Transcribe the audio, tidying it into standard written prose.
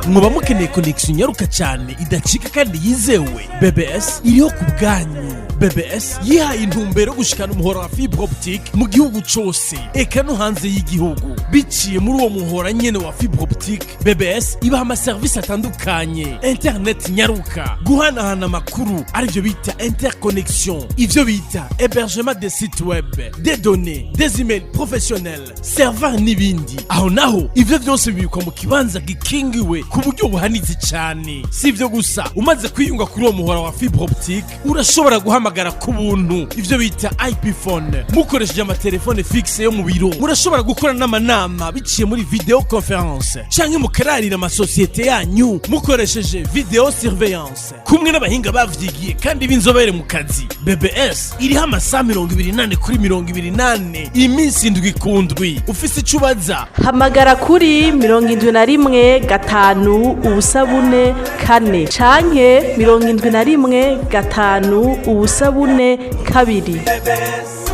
Muba mukeneye connection nyaruka cyane idacika kandi yizewe. BBS iriho ku bwanyu. BBS yihaye intumbero gushikana umuhora wa fibre optique mu gihugu cyose eka no hanze y'igihugu. Biciye muri uwo muhora nyene wa fibre optique, BBS ibaha ama service atandukanye: internet nyaruka, guhanahana amakuru arivyo bita interconnexion, ivyo bita hébergement des sites web, des données, des emails professionnels, serveur n'ibindi. Aho naho ivyo vyose bibikwa mu kibanza gikingiwe ku buryo buhanitse cyane. Si ivyo gusa, umaze kwiyunga kuri uwo muhora wa fibre optique urashobora guhamagara ku buntu, ivyo bita IP phone. Mukoresheje amatelefone fixe yo mu biro, murashobora gukora n'amanama biciye muri video conference, canke mukararira amasosiyete yanyu mukoresheje video surveillance kumwe n'abahinga bavyigiye kandi b'inzobere mu kazi. BBS iriho amasaha 28 kuri 28 iminsi indwi ku ndwi. Ufise ico ubaza, hamagara kuri 71 5 4 canke 71 5 2.